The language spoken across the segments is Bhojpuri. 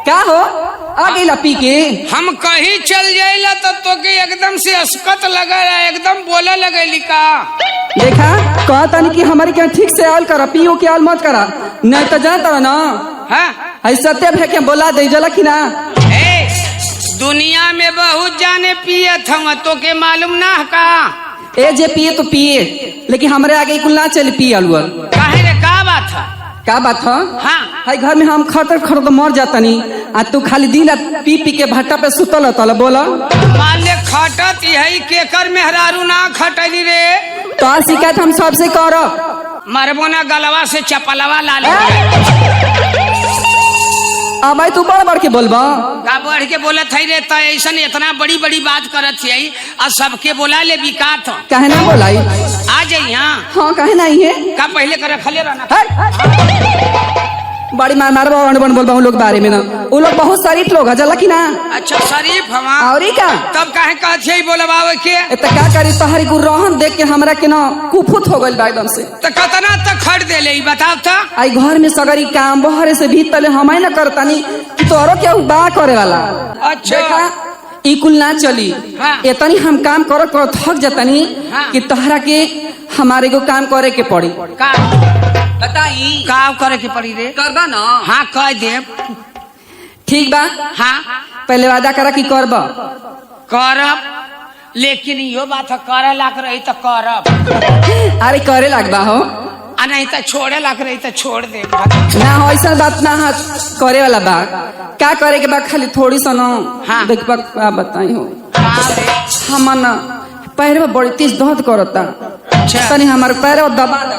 का हो आ गईला पी के? हम कहीं चल जाइला तो के एकदम से अस्कत लगा एकदम बोला लगेली का। देखा कहता नहीं कि हमारे क्या ठीक से आल करा, पियो के आल मत करा, नहीं तो जानता ना हाँ सत्य भे के बोला दे जला कि ना। दुनिया में बहुत जाने पियत हम तो के मालूम ना का। ए जे पिए तो पिए, लेकिन हमारे आगे कुल ना चल पिए अलुअल। काहे रे का बात है? का बात है? हाँ हाई घर में हम खतर खतर तो मर जाता नहीं, आ तू खाली दिन पी पी के भट्टा पे सुतल तल बोला। मान ले खटत यही केकर मेहरारू ना खटली रे। तो आ शिकायत हम सबसे करब। मरबो ना गलवा से चपलवा ला ले। अब भाई तू बड़ बड़ के बोलबा का बढ़ के बोलत है रे? तो ऐसा इतना बड़ी बड़ी बात करत है और सबके बोला ले बिकात। कहे ना बोलाई आ जाइए। हाँ कहे नहीं है का पहले कर खले रहना बड़ी मार मार बन बोलबा उन लोग बारे में ना। वो लोग बहुत शरीफ लोग है जला कि ना। अच्छा शरीफ हवा और का तब काहे कहत है बोलबावे के? तो क्या करी तोहरी को रोहन देख के हमरा के ना कुफुत हो गइल बा एकदम से। तो कतना तक खड़ दे ले बताओ तो। आई घर में सगरी काम बहरे से भी तले हम ना करतानी कि तोरो के बा करे वाला। अच्छा देखा ई कुल ना चली। हाँ। इतनी हम काम करत करत थक जातानी हाँ। कि तोहरा के हमारे को काम करे के पड़ी। का बताई का करे के पड़ी रे? करबा ना। हाँ कह दे। ठीक बा हाँ पहले वादा करा कि करबा। करब, लेकिन यो बात करे लाग रही तो करब। अरे करे लगबा हो आ नहीं तो छोड़े लाग रही तो छोड़ दे। ना हो ऐसा बात ना है करे वाला बा। क्या करे के बा खाली थोड़ी सा ना। हाँ। देखबा का बताई हो हाँ रे। हम ना पैर में बड़ी तेज दर्द करता। अच्छा तनी हमारे पैर दबा दो।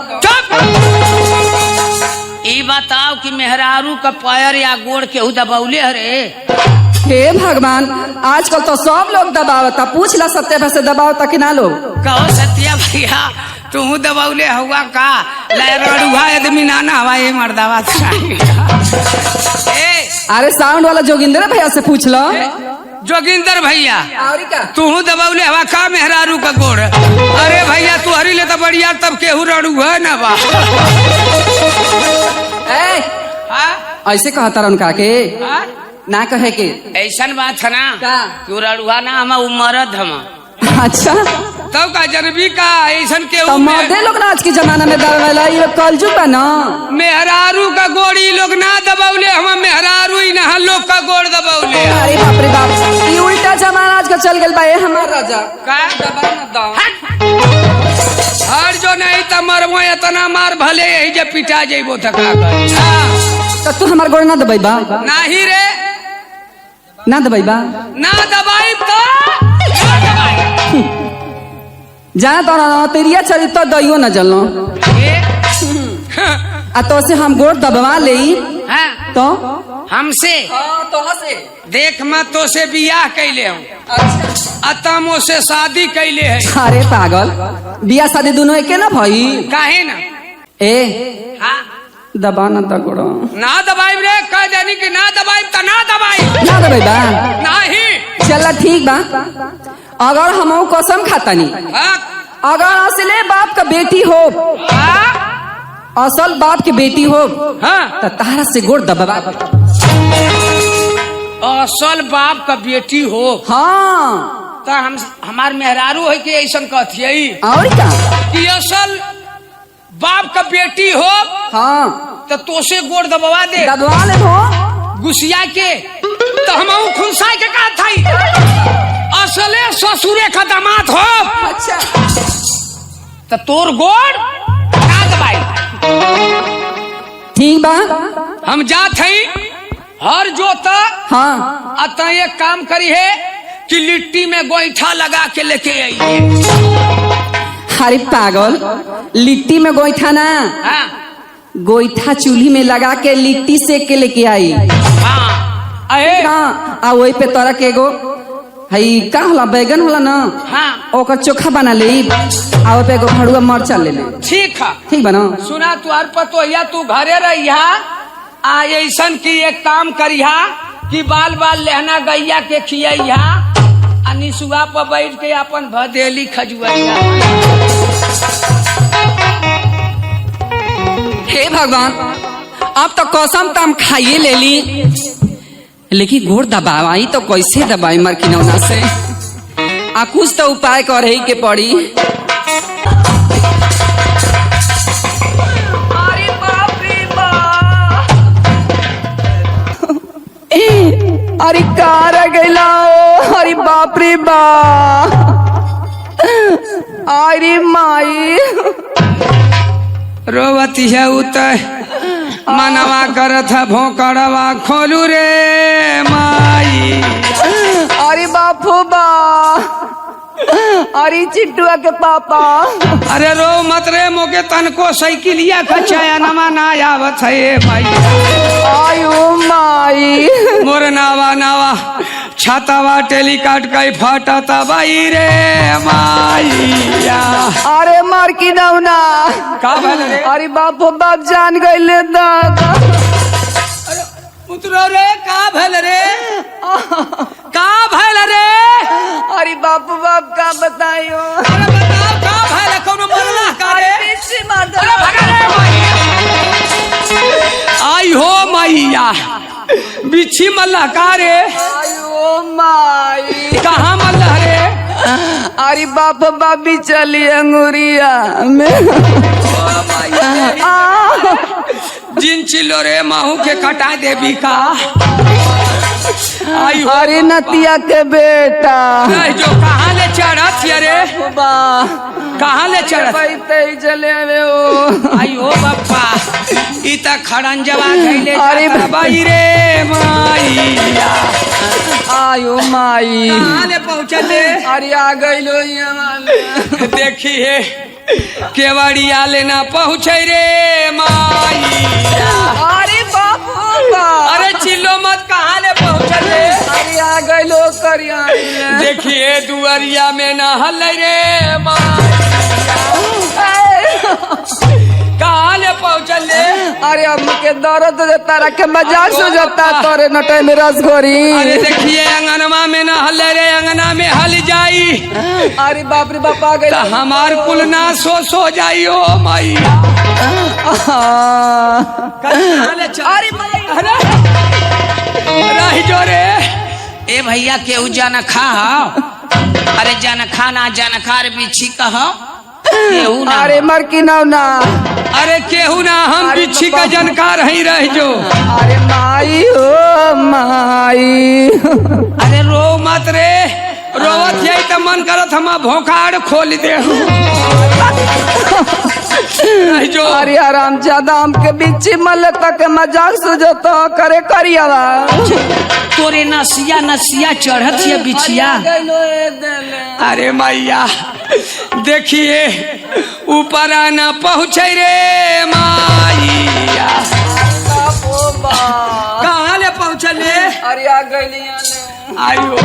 ये बताओ कि मेहरारू का पैर या गोड़ केहू दबौले हरे? हे भगवान आजकल तो सब लोग दबावता। पूछ ला सत्य भा से दबावता कि ना लोग। कहो सत्या भैया तू दबौले हुआ का? लड़ुआ आदमी नाना हवा ये मर्दावा। अरे साउंड वाला जोगिंदर भैया से पूछ लो। जोगिंदर भैया और का तू दबौले हवा का मेहरारू का गोड़? अरे भैया तू हरी ले तो बढ़िया तब केहू रड़ुआ ना बा। ऐसे कहता उनका के ना कहे के ऐसन बात है ना का? तू रड़ुआ ना हम मरद हम। अच्छा तब का जनबी का ऐसन के तो मर्दे लोग ना आज के जमाना में दबावेला। ये लोग कलजुग बा ना। मेहरारू का गोड़ी लोग ना दबौले हम मेहरारू ही ना लोग का गोड़ दबौले। अरे बाप रे बाप ये उल्टा जमाना आज का चल गया बा। ये हमार राजा का हर जो नहीं तो मरबो इतना मार भले यही जे पिटा जेबो तो का कर। तो तू हमार गोड़ ना दबाईबा? नहीं रे ना दबाईबा? ना दबाई तो जाना तो ना तेरिया चली तो दइयो न जलनो। आ तो से हम गोड़ दबवा ले तो हमसे तो से देख मैं तो से बियाह कैले हूँ। अतमो से शादी कैले है। अरे पागल बियाह शादी दोनों एके ना भाई? काहे ना? ए हाँ दबा ना दगड़ो ना दबाई रे कह देनी कि ना दबाई तो ना दबाई। ना दबाईबा? नहीं चल ठीक बा। अगर हम कसम खातानी अगर असले बाप का बेटी हो असल बाप की बेटी हो तो तारा से गोड़ दबा। असल बाप का बेटी हो हाँ तो हम हमार मेहरारू है कि ऐसा कहती और क्या कि असल बाप का बेटी हो हाँ तो से गोड़ दबवा दे। दबवा ले हो गुस्सिया के तो हम खुनसा के कहा था असले ससुरे का दामाद हो। अच्छा तो तोर गोड़ ना दबाई। ठीक बा हम जात हई हर जोता। हाँ अतः एक काम करी है कि लिट्टी में गोईठा लगा के लेके आई। अरे पागल लिट्टी में गोईठा ना हाँ गोईठा चूल्ही में लगा के लिट्टी सेक के लेके आई। हाँ अहे हाँ आ वही पे तोरा के एगो हई का होला बैगन होला ना हाँ ओकर चोखा बना ले आ ओपे एगो भड़ुआ मरचा ले ले। ठीक है ठीक बना सुना तू हर पतो तू घरे रहिया आ ऐसन की एक काम करिहा कि बाल बाल लहना गैया के खिया निसुआ पर बैठ के अपन भदेली खजुआइया। हे भगवान अब तो कसम तो हम खाइए ले ली लेकिन गोड़ दबाई तो कैसे दबाई मरकिनौना से? आ कुछ तो उपाय करे के पड़ी। अरे बाप रे बाप, अरे कार गैला, अरे बाप रे बाप, अरे माई रोवती है उतर मनवा करत है भोकड़वा खोलू रे माई। अरे बापू बा, अरे चिट्टुआ के पापा। अरे रो मत रे, मोके तनको साइकिलिया का छाया नमा ना आवत है भाई। आयो माई, मोर नावा नावा छातावा टेलीकाट कई फटता बाई रे माईया। अरे मार की नौना का भले रे? अरे बापू बाप जान गए दादा। उतरो रे, का भल रे? का भल रे? अरे बापू बाप का बताइयो। अरे बताओ का भल, कौनो मरला का रे? पीछे मार दो। अरे भगा रे आई हो मैया, बिच्छी मल्ला का रे? आयो माई, कहाँ मल्ला रे? अरे बाप बाबी चली अंगुरिया में। जिन चिल्लो रे महू के कटा देवी का। आई हो अरे नतिया के बेटा जो कहाँ ले चढ़त रे? बा कहाँ ले चढ़त? चले हो। आई हो बप्पा, इता खड़ंजवा धैले अरे जाता बाई रे माईया। आयो माई, कहाँ ले पहुँचले? अरे आ गई लो यहाँ। देखिए केवड़िया लेना पहुँचे रे माईया। अरे बापू बा, अरे चिल्लो मत, कहाँ ले पहुँचले? अरे आ गई लो करिया। देखिए दुआरिया में न हल रे माईया। कहाँ ले पहुँचले? अरे हमके दर्द हो जाता, रखे मजाक हो जाता तोरे नटे में रसगोरी। अरे देखिए अंगनमा में न हल रे, अंगना में हल जाई। अरे बाप रे बाप आ गई। तो हमार कुल ना सो जाई हो माई। अरे माई, रही जो रे। ए भैया केहू जान खा। अरे जान खा ना जान खा रे बिच्छी कह केहू ना। अरे मर की नौना, अरे केहू ना, हम अरे बिच्छी का बाबा। जानकार ही रह जो। अरे माई हो माई। अरे रो मत रे, रोवत यही तो मन करत हम भोकाड़ खोल दे जो। अरे आराम ज्यादा हमके बिच्छी मल तक मजाक सुझतो करे करियावा। तोरे नसिया नसिया चढ़त है बिछिया। अरे मैया देखिए ऊपर आना पहुँचे रे माईया। कहाँ ले पहुँचले? अरे आ गई। आयो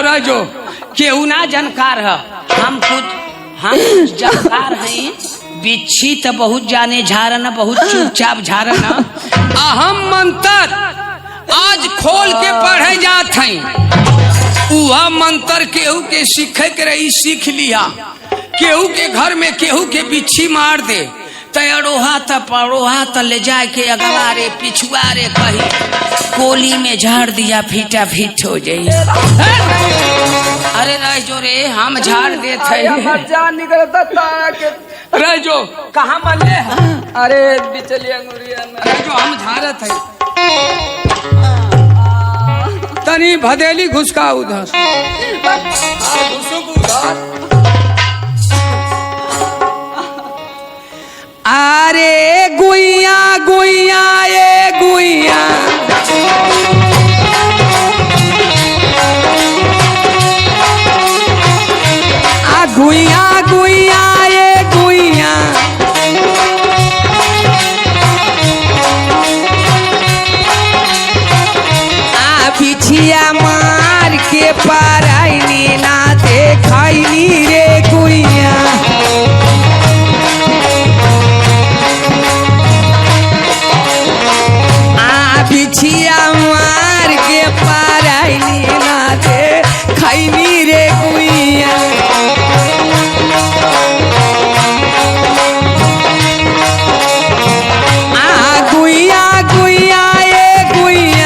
रह जो केहू ना जानकार है, हम जानकार हैं। बिच्छी तो बहुत जाने झारन, बहुत चुपचाप झारन। अहम मंत्र आज खोल के पढ़े जात हैं। वह मंत्र केहू के सीखे के रही सीख लिया। केहू के घर में केहू के बिच्छी मार दे तड़ोहा त पड़ोहा त ले जाए के अगवा रे पिछुआ रे कही कोली में झाड़ दिया, फीटा फीट हो जाई। अरे रह जो रे, हम झाड़ देते जान निकलता तारा के। रह जो कहाँ मल्ले हैं? अरे बिचली अंगुरिया में। रह जो हम झाड़त है। तनी भदेली घुसका उधर। घुसुक उधर। अरे गुइया गुइया ये गुइया, आ गुइया गुइया ये गुइया, आ बिछिया मार के पाराइनी ना देखाइनी रे गुइया। बिछिया मार के पाराइनी ना दे खैनी रे गुइया। गुइया गुइया ये गुइया,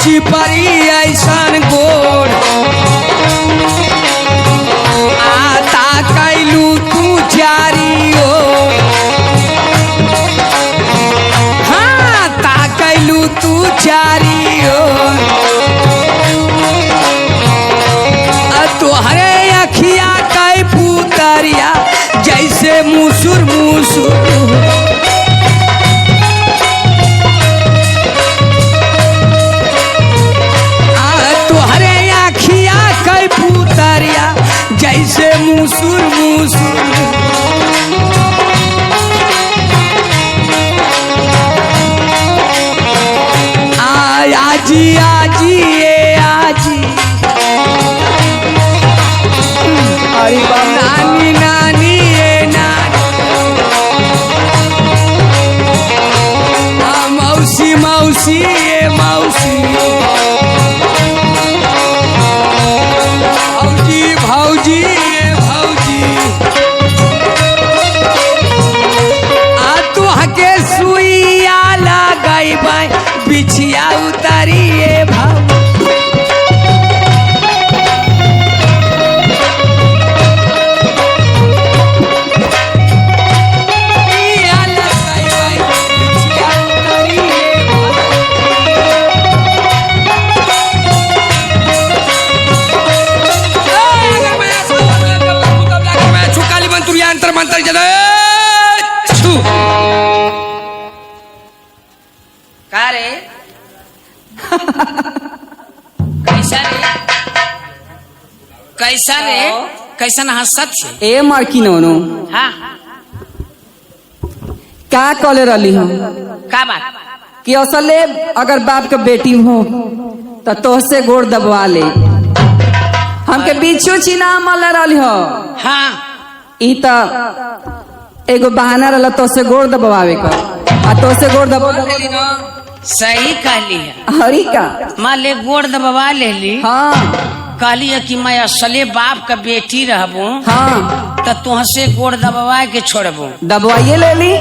चिपरी ऐसन गोड़ आता कैलू तू चारी ओर हाँ ता कैलू तू चारी ओर तोहरे अखिया कै पुतरिया जैसे मुसुर मुसुर तोहरे अखिया कै पुतरिया जैसे मुसुर मुसुर आजी आजी ए आजी अरे नानी नानी ए नानी मौसी मौसी ए मौसी भौजी भौजी ए भौजी तू हके सुइया लगाई बाई बिछिया उतारी ए भाऊ मंत्र जद का रे कैसा रे कैसा रे कैसन हंसत छे ए मार्की नोनो हाँ का कले रही हम का बात कि असले अगर बाप के बेटी हो तो तोहसे गोड़ दबवा ले हमके बीचो चिना मल रही हो हाँ ई त एगो बहाना रहला तोसे गोड़ दबावे का आ तोसे गोड़ दबा सही कहली है हरी का मान ले गोड़ दबवा ले ली हाँ कहली है कि मैं असले बाप का बेटी रहबू हाँ तो तुहसे गोड़ दबवा के छोड़बू दबवाइए ले ली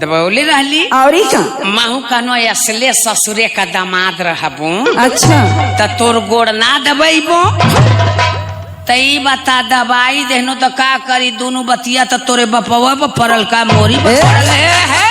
दबौले रहली औरी का माहू कहनो असले ससुरे का दामाद रहबू अच्छा तो तोर गोड़ ना दबेबो तई बता दबाई देहनो तो का करी दोनों बतिया तो तोरे बपवा पर पड़ल का मोरी पर पड़ल है